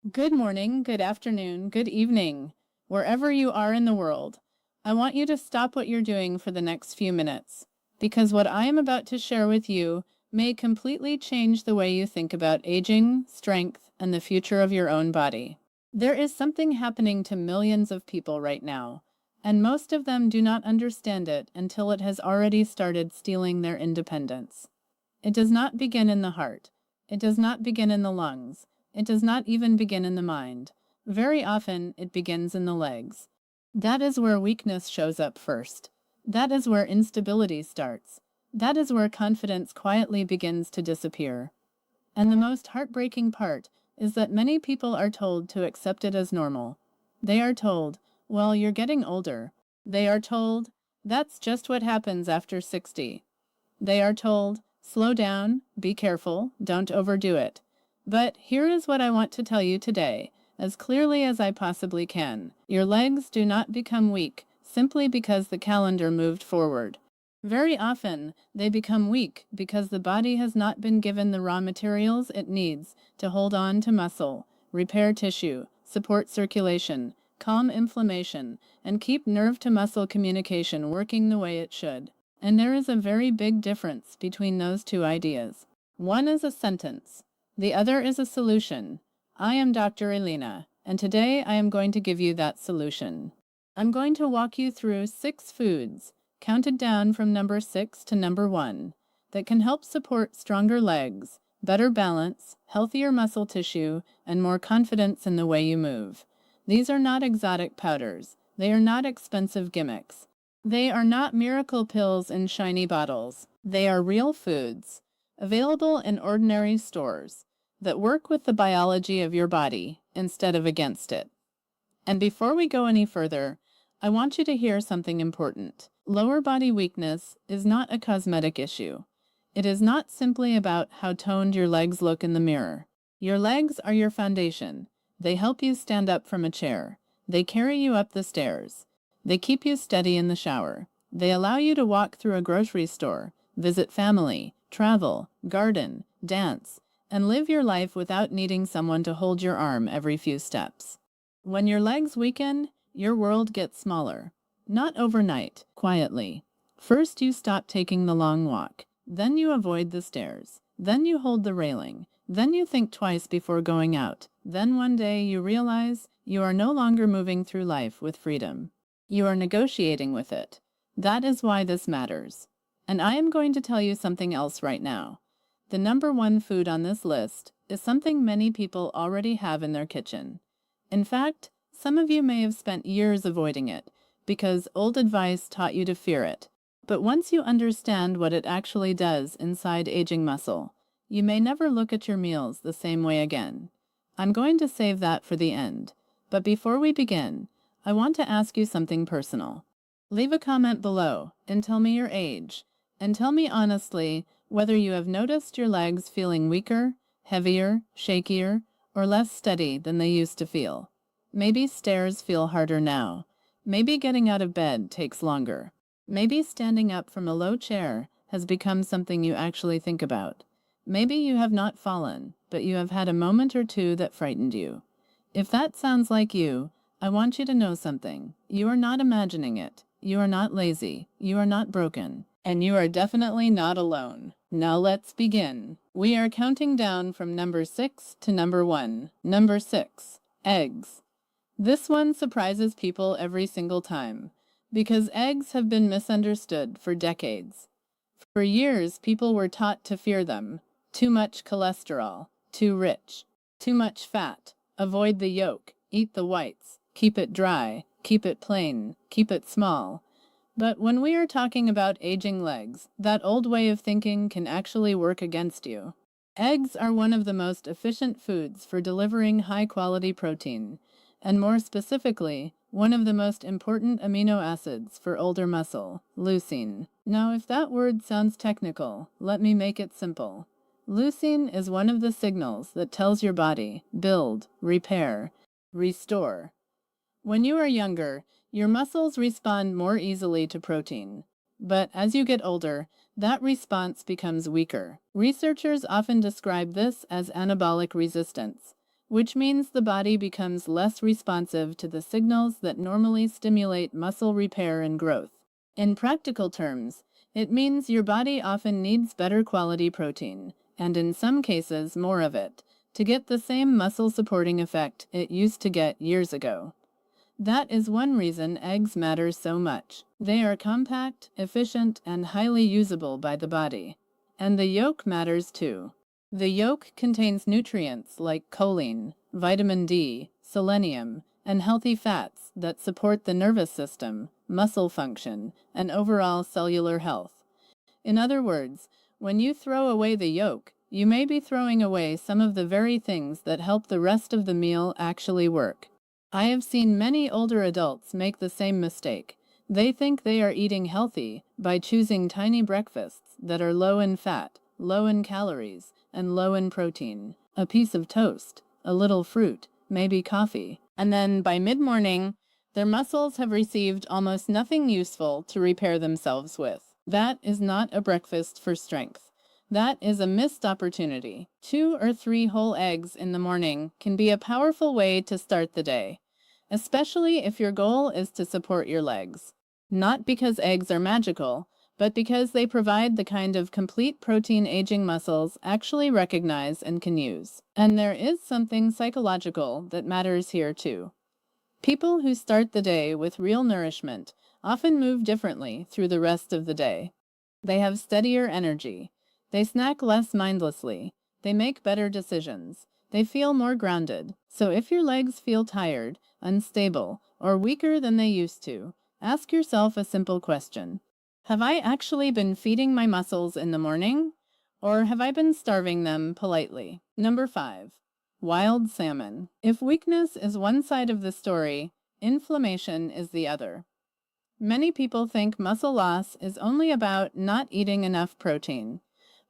Good morning, good afternoon, good evening, wherever you are in the world. I want you to stop what you're doing for the next few minutes, because what I am about to share with you may completely change the way you think about aging, strength, and the future of your own body. There is something happening to millions of people right now, and most of them do not understand it until it has already started stealing their independence. It does not begin in the heart. It does not begin in the lungs. It does not even begin in the mind. Very often, it begins in the legs. That is where weakness shows up first. That is where instability starts. That is where confidence quietly begins to disappear. And the most heartbreaking part is that many people are told to accept it as normal. They are told, well, you're getting older. They are told, that's just what happens after 60. They are told, slow down, be careful, don't overdo it. But here is what I want to tell you today, as clearly as I possibly can. Your legs do not become weak simply because the calendar moved forward. Very often, they become weak because the body has not been given the raw materials it needs to hold on to muscle, repair tissue, support circulation, calm inflammation, and keep nerve to muscle communication working the way it should. And there is a very big difference between those two ideas. One is a sentence, the other is a solution. I am Dr. Elena, and today I am going to give you that solution. I'm going to walk you through 6 foods, counted down from number 6 to number 1, that can help support stronger legs, better balance, healthier muscle tissue, and more confidence in the way you move. These are not exotic powders. They are not expensive gimmicks. They are not miracle pills in shiny bottles. They are real foods, available in ordinary stores, that work with the biology of your body instead of against it. And before we go any further, I want you to hear something important. Lower body weakness is not a cosmetic issue. It is not simply about how toned your legs look in the mirror. Your legs are your foundation. They help you stand up from a chair. They carry you up the stairs. They keep you steady in the shower. They allow you to walk through a grocery store, visit family, travel, garden, dance, and live your life without needing someone to hold your arm every few steps. When your legs weaken, your world gets smaller. Not overnight, quietly. First, you stop taking the long walk. Then you avoid the stairs. Then you hold the railing. Then you think twice before going out. Then one day you realize you are no longer moving through life with freedom. You are negotiating with it. That is why this matters. And I am going to tell you something else right now. The number 1 food on this list is something many people already have in their kitchen. In fact, some of you may have spent years avoiding it because old advice taught you to fear it. But once you understand what it actually does inside aging muscle, you may never look at your meals the same way again. I'm going to save that for the end. But before we begin, I want to ask you something personal. Leave a comment below and tell me your age, and tell me honestly whether you have noticed your legs feeling weaker, heavier, shakier, or less steady than they used to feel. Maybe stairs feel harder now. Maybe getting out of bed takes longer. Maybe standing up from a low chair has become something you actually think about. Maybe you have not fallen, but you have had a moment or two that frightened you. If that sounds like you, I want you to know something. You are not imagining it. You are not lazy. You are not broken. And you are definitely not alone. Now let's begin. We are counting down from number 6 to number 1. Number 6, eggs. This one surprises people every single time, because eggs have been misunderstood for decades. For years, people were taught to fear them. Too much cholesterol, too rich, too much fat, avoid the yolk, eat the whites, keep it dry, keep it plain, keep it small. But when we are talking about aging legs, that old way of thinking can actually work against you. Eggs are one of the most efficient foods for delivering high-quality protein, and more specifically, one of the most important amino acids for older muscle, leucine. Now, if that word sounds technical, let me make it simple. Leucine is one of the signals that tells your body, build, repair, restore. When you are younger, your muscles respond more easily to protein. But as you get older, that response becomes weaker. Researchers often describe this as anabolic resistance, which means the body becomes less responsive to the signals that normally stimulate muscle repair and growth. In practical terms, it means your body often needs better quality protein, and in some cases more of it, to get the same muscle supporting effect it used to get years ago. That is one reason eggs matter so much. They are compact, efficient, and highly usable by the body. And the yolk matters too. The yolk contains nutrients like choline, vitamin D, selenium, and healthy fats that support the nervous system, muscle function, and overall cellular health. In other words, when you throw away the yolk, you may be throwing away some of the very things that help the rest of the meal actually work. I have seen many older adults make the same mistake. They think they are eating healthy by choosing tiny breakfasts that are low in fat, low in calories, and low in protein. A piece of toast, a little fruit, maybe coffee. And then by mid-morning, their muscles have received almost nothing useful to repair themselves with. That is not a breakfast for strength. That is a missed opportunity. 2 or 3 whole eggs in the morning can be a powerful way to start the day, especially if your goal is to support your legs. Not because eggs are magical, but because they provide the kind of complete protein aging muscles actually recognize and can use. And there is something psychological that matters here too. People who start the day with real nourishment often move differently through the rest of the day. They have steadier energy. They snack less mindlessly. They make better decisions. They feel more grounded. So if your legs feel tired, unstable, or weaker than they used to, ask yourself a simple question. Have I actually been feeding my muscles in the morning? Or have I been starving them politely? Number 5. Wild salmon. If weakness is one side of the story, inflammation is the other. Many people think muscle loss is only about not eating enough protein.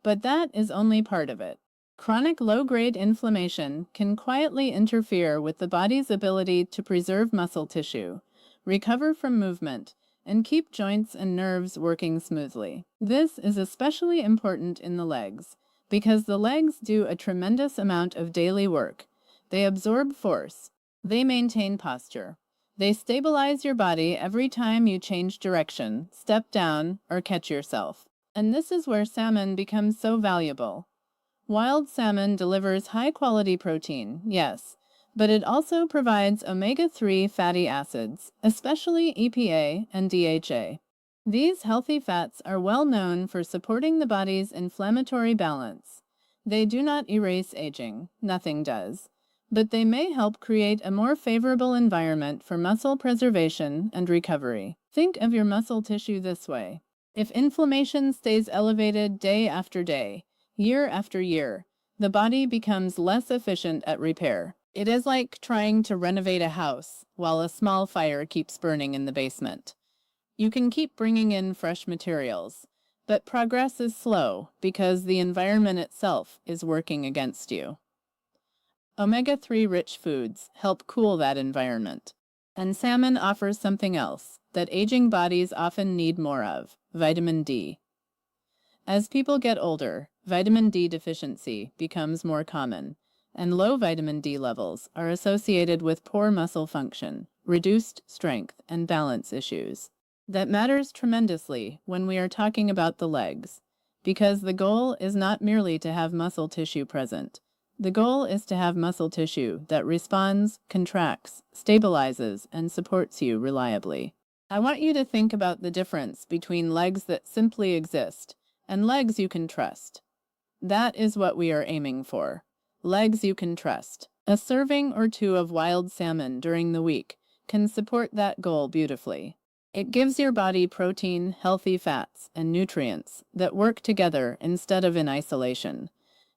But that is only part of it. Chronic low-grade inflammation can quietly interfere with the body's ability to preserve muscle tissue, recover from movement, and keep joints and nerves working smoothly. This is especially important in the legs, because the legs do a tremendous amount of daily work. They absorb force. They maintain posture. They stabilize your body every time you change direction, step down, or catch yourself. And this is where salmon becomes so valuable. Wild salmon delivers high-quality protein, yes, but it also provides omega-3 fatty acids, especially EPA and DHA. These healthy fats are well known for supporting the body's inflammatory balance. They do not erase aging, nothing does, but they may help create a more favorable environment for muscle preservation and recovery. Think of your muscle tissue this way. If inflammation stays elevated day after day, year after year, the body becomes less efficient at repair. It is like trying to renovate a house while a small fire keeps burning in the basement. You can keep bringing in fresh materials, but progress is slow because the environment itself is working against you. Omega-3 rich foods help cool that environment. And salmon offers something else that aging bodies often need more of: vitamin D. As people get older, vitamin D deficiency becomes more common, and low vitamin D levels are associated with poor muscle function, reduced strength, and balance issues. That matters tremendously when we are talking about the legs, because the goal is not merely to have muscle tissue present. The goal is to have muscle tissue that responds, contracts, stabilizes, and supports you reliably. I want you to think about the difference between legs that simply exist and legs you can trust. That is what we are aiming for. Legs you can trust. A serving or 2 of wild salmon during the week can support that goal beautifully. It gives your body protein, healthy fats, and nutrients that work together instead of in isolation.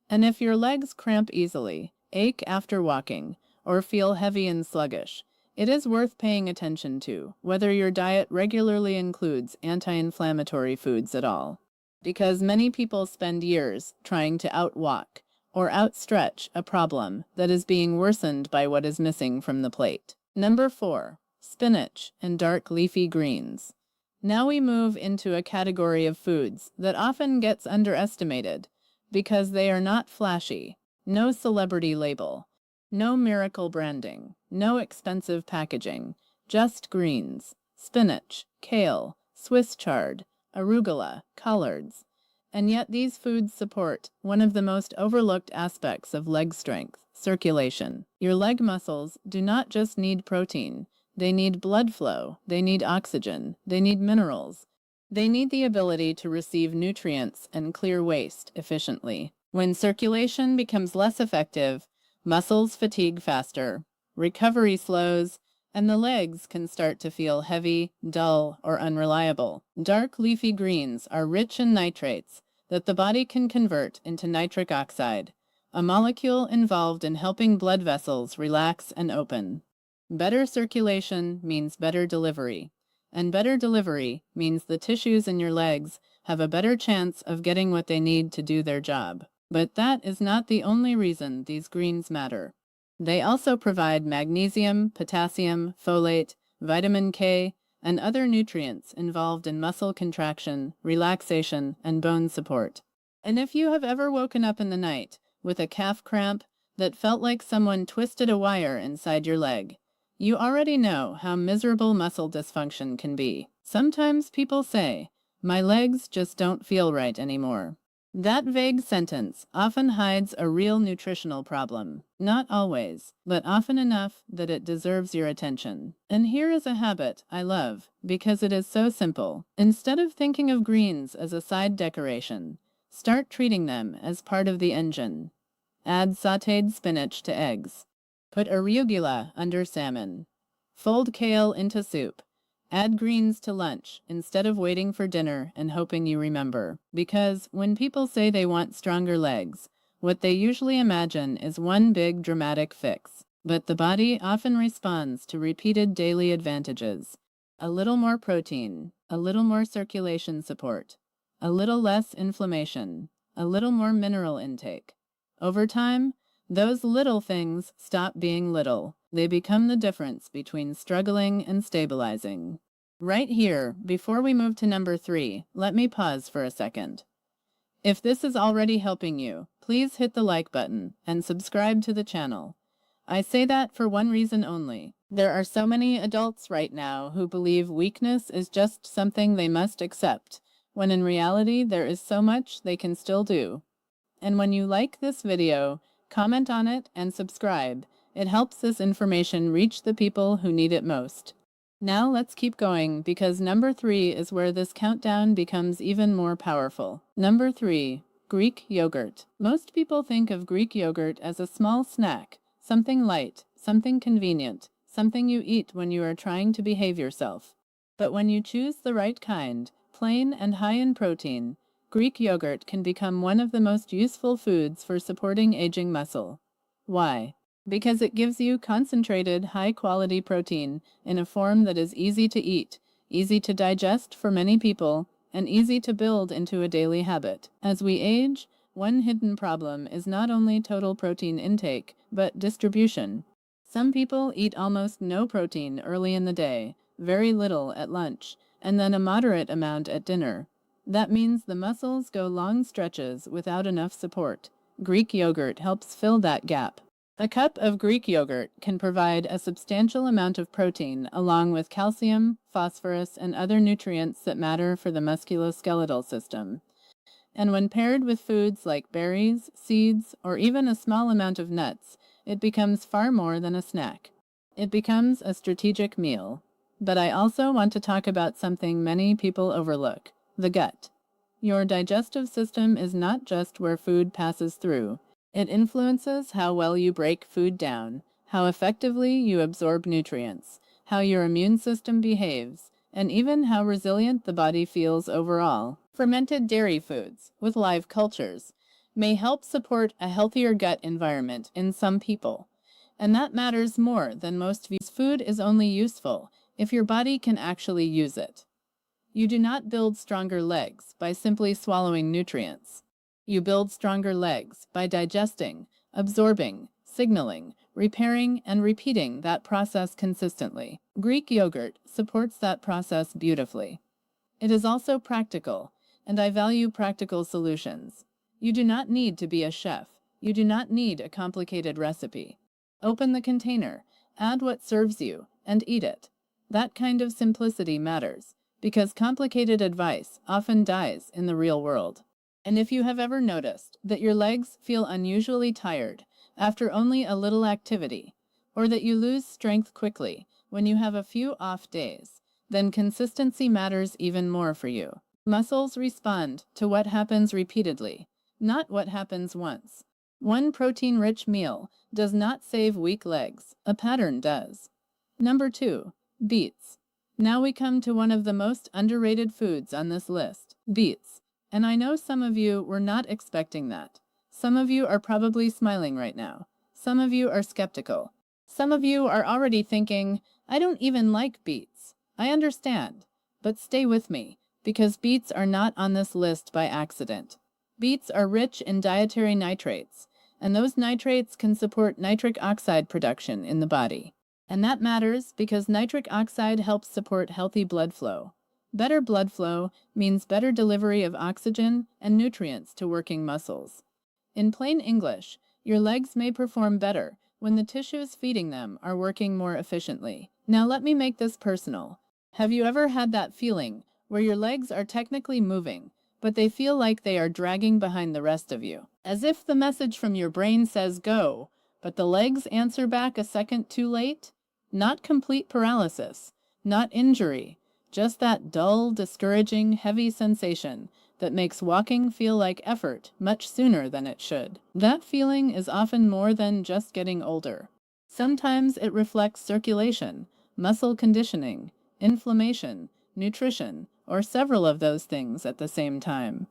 And if your legs cramp easily, ache after walking, or feel heavy and sluggish, it is worth paying attention to whether your diet regularly includes anti-inflammatory foods at all. Because many people spend years trying to outwalk or outstretch a problem that is being worsened by what is missing from the plate. Number 4, spinach and dark leafy greens. Now we move into a category of foods that often gets underestimated because they are not flashy, no celebrity label, No miracle branding, no expensive packaging, just greens, spinach, kale, Swiss chard, arugula, collards. And yet these foods support one of the most overlooked aspects of leg strength, circulation. Your leg muscles do not just need protein, they need blood flow, they need oxygen, they need minerals. They need the ability to receive nutrients and clear waste efficiently. When circulation becomes less effective, muscles fatigue faster, recovery slows, and the legs can start to feel heavy, dull, or unreliable. Dark leafy greens are rich in nitrates that the body can convert into nitric oxide, a molecule involved in helping blood vessels relax and open. Better circulation means better delivery, and better delivery means the tissues in your legs have a better chance of getting what they need to do their job. But that is not the only reason these greens matter. They also provide magnesium, potassium, folate, vitamin K, and other nutrients involved in muscle contraction, relaxation, and bone support. And if you have ever woken up in the night with a calf cramp that felt like someone twisted a wire inside your leg, you already know how miserable muscle dysfunction can be. Sometimes people say, "My legs just don't feel right anymore." That vague sentence often hides a real nutritional problem. Not always, but often enough that it deserves your attention. And here is a habit I love because it is so simple. Instead of thinking of greens as a side decoration, start treating them as part of the engine. Add sautéed spinach to eggs. Put arugula under salmon. Fold kale into soup. Add greens to lunch instead of waiting for dinner and hoping you remember. Because when people say they want stronger legs, what they usually imagine is one big dramatic fix. But the body often responds to repeated daily advantages. A little more protein, a little more circulation support, a little less inflammation, a little more mineral intake. Over time, those little things stop being little. They become the difference between struggling and stabilizing. Right here, before we move to number 3, let me pause for a second. If this is already helping you, please hit the like button and subscribe to the channel. I say that for one reason only. There are so many adults right now who believe weakness is just something they must accept, when in reality there is so much they can still do. And when you like this video, comment on it and subscribe. It helps this information reach the people who need it most. Now let's keep going because number 3 is where this countdown becomes even more powerful. Number 3, Greek yogurt. Most people think of Greek yogurt as a small snack, something light, something convenient, something you eat when you are trying to behave yourself. But when you choose the right kind, plain and high in protein, Greek yogurt can become one of the most useful foods for supporting aging muscle. Why? Because it gives you concentrated, high-quality protein in a form that is easy to eat, easy to digest for many people, and easy to build into a daily habit. As we age, one hidden problem is not only total protein intake, but distribution. Some people eat almost no protein early in the day, very little at lunch, and then a moderate amount at dinner. That means the muscles go long stretches without enough support. Greek yogurt helps fill that gap. A cup of Greek yogurt can provide a substantial amount of protein along with calcium, phosphorus, and other nutrients that matter for the musculoskeletal system. And when paired with foods like berries, seeds, or even a small amount of nuts, it becomes far more than a snack. It becomes a strategic meal. But I also want to talk about something many people overlook: the gut. Your digestive system is not just where food passes through. It influences how well you break food down, how effectively you absorb nutrients, how your immune system behaves, and even how resilient the body feels overall. Fermented dairy foods with live cultures may help support a healthier gut environment in some people. And that matters more than most views. Food is only useful if your body can actually use it. You do not build stronger legs by simply swallowing nutrients. You build stronger legs by digesting, absorbing, signaling, repairing, and repeating that process consistently. Greek yogurt supports that process beautifully. It is also practical, and I value practical solutions. You do not need to be a chef. You do not need a complicated recipe. Open the container, add what serves you, and eat it. That kind of simplicity matters, because complicated advice often dies in the real world. And if you have ever noticed that your legs feel unusually tired after only a little activity, or that you lose strength quickly when you have a few off days, then consistency matters even more for you. Muscles respond to what happens repeatedly, not what happens once. One protein-rich meal does not save weak legs, a pattern does. Number 2, beets. Now we come to one of the most underrated foods on this list, beets. And I know some of you were not expecting that. Some of you are probably smiling right now. Some of you are skeptical. Some of you are already thinking, I don't even like beets. I understand. But stay with me, because beets are not on this list by accident. Beets are rich in dietary nitrates, and those nitrates can support nitric oxide production in the body. And that matters because nitric oxide helps support healthy blood flow. Better blood flow means better delivery of oxygen and nutrients to working muscles. In plain English, your legs may perform better when the tissues feeding them are working more efficiently. Now let me make this personal. Have you ever had that feeling where your legs are technically moving, but they feel like they are dragging behind the rest of you? As if the message from your brain says go, but the legs answer back a second too late? Not complete paralysis, not injury, just that dull, discouraging, heavy sensation that makes walking feel like effort much sooner than it should. That feeling is often more than just getting older. Sometimes it reflects circulation, muscle conditioning, inflammation, nutrition, or several of those things at the same time.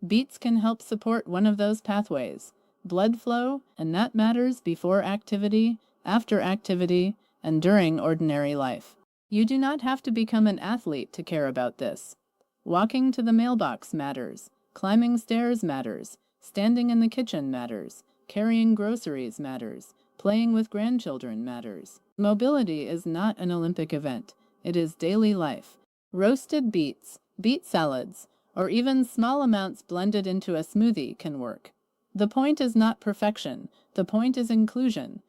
Beets can help support one of those pathways, blood flow, and that matters before activity, after activity, and during ordinary life. You do not have to become an athlete to care about this. Walking to the mailbox matters, climbing stairs matters, standing in the kitchen matters, carrying groceries matters, playing with grandchildren matters. Mobility is not an Olympic event, it is daily life. Roasted beets, beet salads, or even small amounts blended into a smoothie can work. The point is not perfection, the point is inclusion.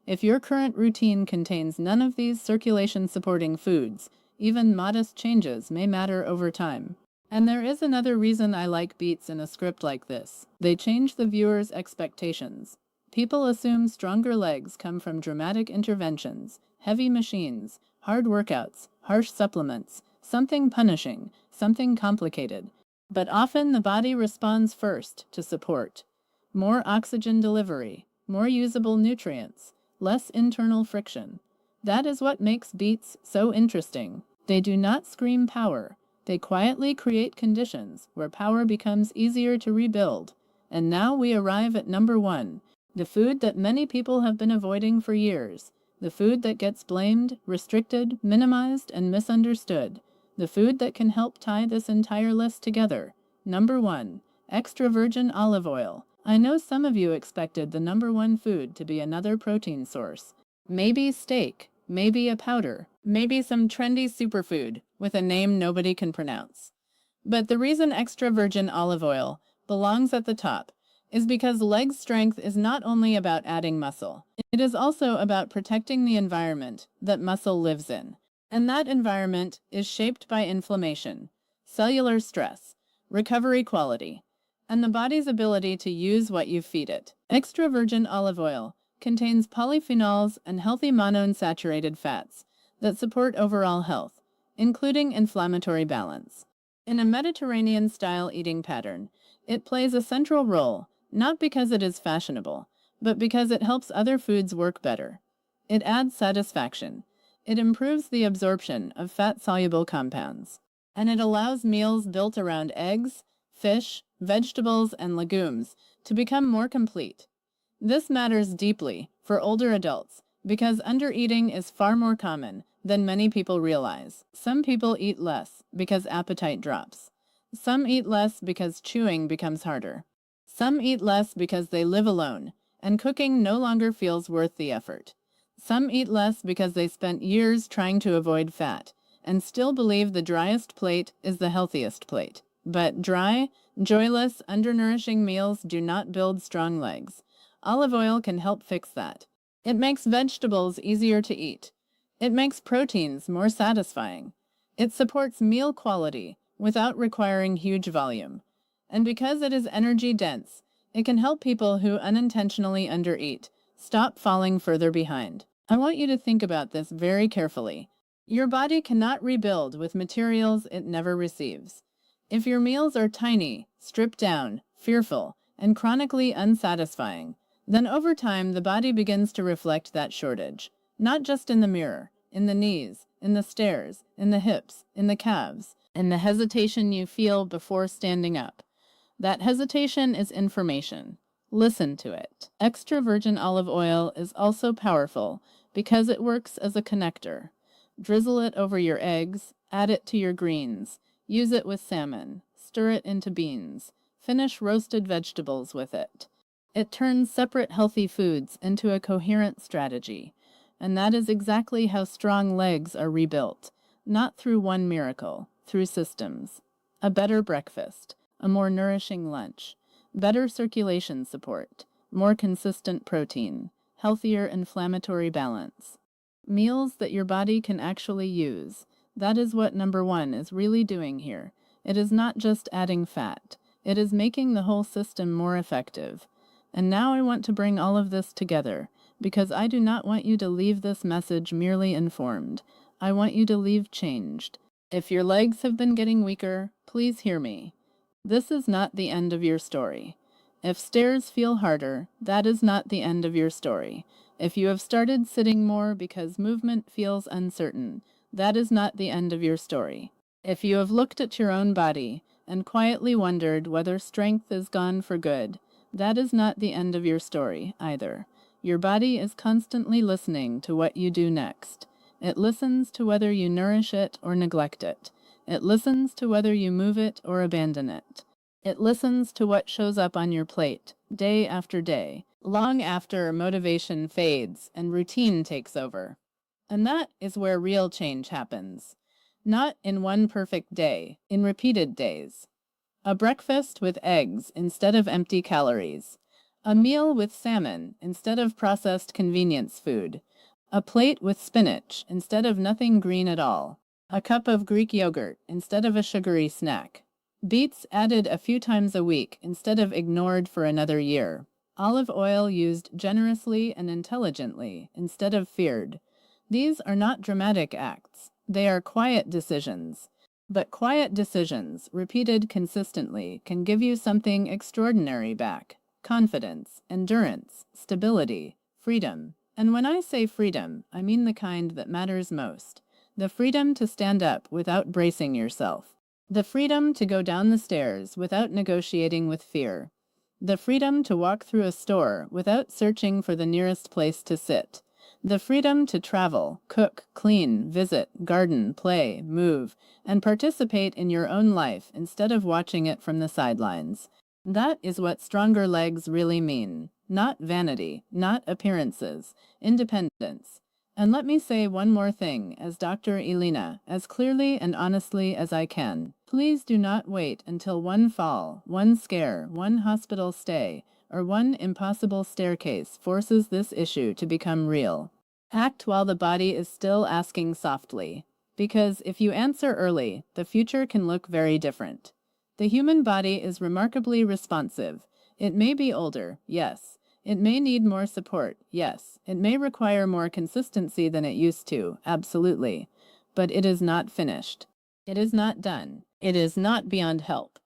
If your current routine contains none of these circulation-supporting foods, even modest changes may matter over time. And there is another reason I like beets in a script like this. They change the viewer's expectations. People assume stronger legs come from dramatic interventions, heavy machines, hard workouts, harsh supplements, something punishing, something complicated. But often the body responds first to support. More oxygen delivery, more usable nutrients, less internal friction. That is what makes beets so interesting. They do not scream power. They quietly create conditions where power becomes easier to rebuild. And now we arrive at number 1, the food that many people have been avoiding for years. The food that gets blamed, restricted, minimized, and misunderstood. The food that can help tie this entire list together. Number 1, extra virgin olive oil. I know some of you expected the number 1 food to be another protein source. Maybe steak, maybe a powder, maybe some trendy superfood with a name nobody can pronounce. But the reason extra virgin olive oil belongs at the top is because leg strength is not only about adding muscle. It is also about protecting the environment that muscle lives in. And that environment is shaped by inflammation, cellular stress, recovery quality, and the body's ability to use what you feed it. Extra virgin olive oil contains polyphenols and healthy monounsaturated fats that support overall health, including inflammatory balance. In a Mediterranean-style eating pattern, it plays a central role, not because it is fashionable, but because it helps other foods work better. It adds satisfaction. It improves the absorption of fat-soluble compounds. And it allows meals built around eggs, fish, vegetables, and legumes to become more complete. This matters deeply for older adults because undereating is far more common than many people realize. Some people eat less because appetite drops. Some eat less because chewing becomes harder. Some eat less because they live alone and cooking no longer feels worth the effort. Some eat less because they spent years trying to avoid fat and still believe the driest plate is the healthiest plate. But dry, joyless, undernourishing meals do not build strong legs. Olive oil can help fix that. It makes vegetables easier to eat. It makes proteins more satisfying. It supports meal quality without requiring huge volume. And because it is energy dense, it can help people who unintentionally undereat stop falling further behind. I want you to think about this very carefully. Your body cannot rebuild with materials it never receives. If your meals are tiny, stripped down, fearful, and chronically unsatisfying, then over time the body begins to reflect that shortage, not just in the mirror, in the knees, in the stairs, in the hips, in the calves, in the hesitation you feel before standing up. That hesitation is information. Listen to it. Extra virgin olive oil is also powerful because it works as a connector. Drizzle it over your eggs, add it to your greens, use it with salmon, stir it into beans, finish roasted vegetables with it. It turns separate healthy foods into a coherent strategy. And that is exactly how strong legs are rebuilt, not through one miracle, through systems. A better breakfast, a more nourishing lunch, better circulation support, more consistent protein, healthier inflammatory balance. Meals that your body can actually use. That is what number one is really doing here. It is not just adding fat. It is making the whole system more effective. And now I want to bring all of this together, because I do not want you to leave this message merely informed. I want you to leave changed. If your legs have been getting weaker, please hear me. This is not the end of your story. If stairs feel harder, that is not the end of your story. If you have started sitting more because movement feels uncertain, that is not the end of your story. If you have looked at your own body and quietly wondered whether strength is gone for good, that is not the end of your story either. Your body is constantly listening to what you do next. It listens to whether you nourish it or neglect it. It listens to whether you move it or abandon it. It listens to what shows up on your plate, day after day, long after motivation fades and routine takes over. And that is where real change happens. Not in one perfect day, in repeated days. A breakfast with eggs instead of empty calories. A meal with salmon instead of processed convenience food. A plate with spinach instead of nothing green at all. A cup of Greek yogurt instead of a sugary snack. Beets added a few times a week instead of ignored for another year. Olive oil used generously and intelligently instead of feared. These are not dramatic acts. They are quiet decisions. But quiet decisions, repeated consistently, can give you something extraordinary back. Confidence, endurance, stability, freedom. And when I say freedom, I mean the kind that matters most. The freedom to stand up without bracing yourself. The freedom to go down the stairs without negotiating with fear. The freedom to walk through a store without searching for the nearest place to sit. The freedom to travel, cook, clean, visit, garden, play, move, and participate in your own life instead of watching it from the sidelines. That is what stronger legs really mean. Not vanity, not appearances, independence. And let me say one more thing, as Dr. Elena, as clearly and honestly as I can. Please do not wait until one fall, one scare, one hospital stay, or one impossible staircase forces this issue to become real. Act while the body is still asking softly, because if you answer early, the future can look very different. The human body is remarkably responsive. It may be older, yes. It may need more support, yes. It may require more consistency than it used to, absolutely. But it is not finished. It is not done. It is not beyond help.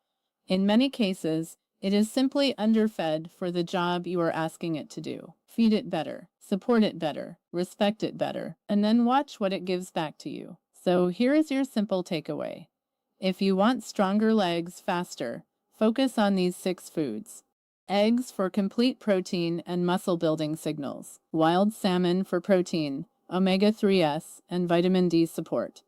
In many cases, it is simply underfed for the job you are asking it to do. Feed it better, support it better, respect it better, and then watch what it gives back to you. So here is your simple takeaway. If you want stronger legs faster, focus on these 6 foods. Eggs for complete protein and muscle building signals. Wild salmon for protein, omega-3s, and vitamin D support.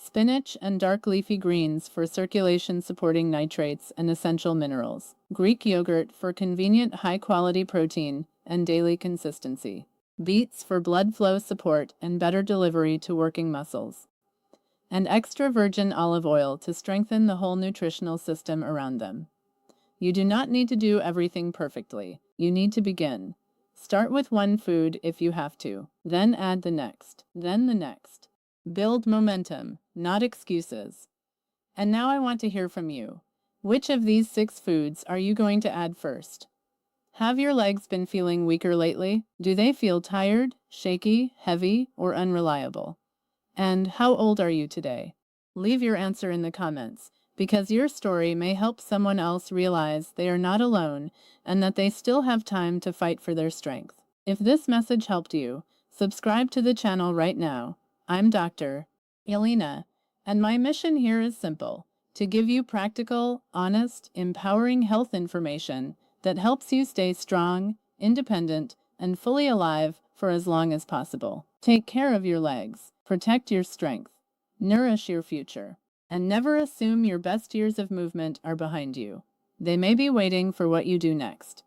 Spinach and dark leafy greens for circulation supporting nitrates and essential minerals. Greek yogurt for convenient high-quality protein and daily consistency. Beets for blood flow support and better delivery to working muscles. And extra virgin olive oil to strengthen the whole nutritional system around them. You do not need to do everything perfectly. You need to begin. Start with one food if you have to, then add the next, then the next. Build momentum, not excuses. And now I want to hear from you. Which of these 6 foods are you going to add first? Have your legs been feeling weaker lately? Do they feel tired, shaky, heavy, or unreliable? And how old are you today? Leave your answer in the comments, because your story may help someone else realize they are not alone and that they still have time to fight for their strength. If this message helped you, subscribe to the channel right now. I'm Dr. Elena, and my mission here is simple: to give you practical, honest, empowering health information that helps you stay strong, independent, and fully alive for as long as possible. Take care of your legs, protect your strength, nourish your future, and never assume your best years of movement are behind you. They may be waiting for what you do next.